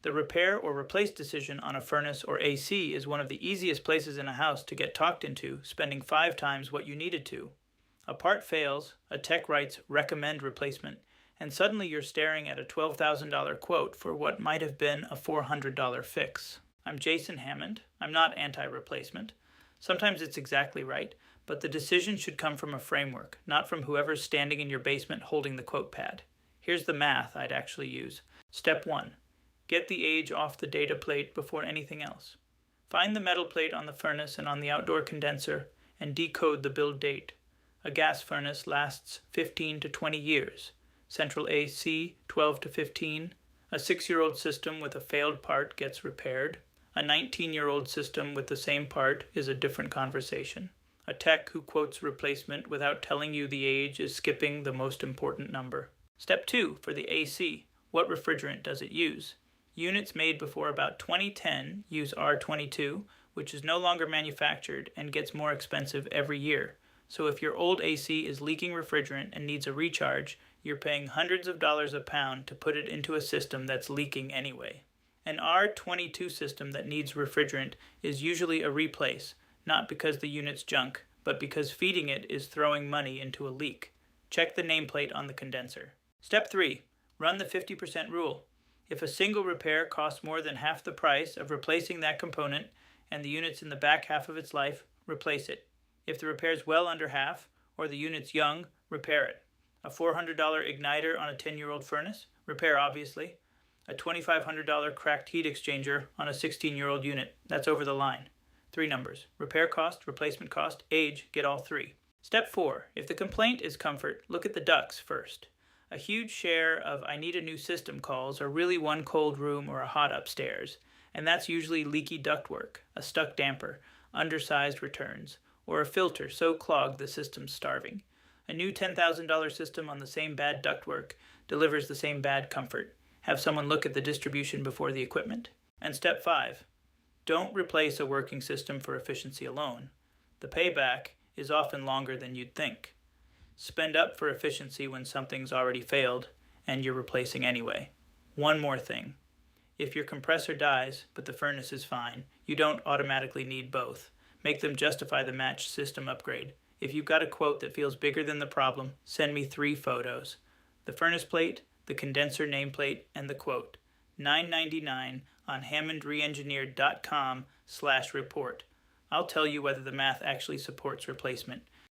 The repair or replace decision on a furnace or AC is one of the easiest places in a house to get talked into spending 5 times what you needed to. A part fails, a tech writes recommend replacement, and suddenly you're staring at a $12,000 quote for what might have been a $400 fix. I'm Jason Hammond. I'm not anti-replacement. Sometimes it's exactly right, but the decision should come from a framework, not from whoever's standing in your basement holding the quote pad. Here's the math I'd actually use. Step 1. Get the age off the data plate before anything else. Find the metal plate on the furnace and on the outdoor condenser and decode the build date. A gas furnace lasts 15 to 20 years. Central AC, 12 to 15. A 6-year-old system with a failed part gets repaired. A 19-year-old system with the same part is a different conversation. A tech who quotes replacement without telling you the age is skipping the most important number. Step 2 for the AC. What refrigerant does it use? Units made before about 2010 use R22, which is no longer manufactured and gets more expensive every year. So if your old AC is leaking refrigerant and needs a recharge, you're paying hundreds of dollars a pound to put it into a system that's leaking anyway. An R22 system that needs refrigerant is usually a replace, not because the unit's junk, but because feeding it is throwing money into a leak. Check the nameplate on the condenser. Step 3. Run the 50% rule. If a single repair costs more than half the price of replacing that component and the unit's in the back half of its life, replace it. If the repair's well under half, or the unit's young, repair it. A $400 igniter on a 10-year-old furnace? Repair, obviously. A $2,500 cracked heat exchanger on a 16-year-old unit? That's over the line. 3 numbers. Repair cost, replacement cost, age, get all 3. Step 4. If the complaint is comfort, look at the ducts first. A huge share of I need a new system calls are really one cold room or a hot upstairs, and that's usually leaky ductwork, a stuck damper, undersized returns, or a filter so clogged the system's starving. A new $10,000 system on the same bad ductwork delivers the same bad comfort. Have someone look at the distribution before the equipment. And step 5. Don't replace a working system for efficiency alone. The payback is often longer than you'd think. Spend up for efficiency when something's already failed and you're replacing anyway. One more thing. If your compressor dies but the furnace is fine, you don't automatically need both. Make them justify the matched system upgrade. If you've got a quote that feels bigger than the problem, send me 3 photos. The furnace plate, the condenser nameplate, and the quote. $9.99 on hammondreengineered.com/report. I'll tell you whether the math actually supports replacement.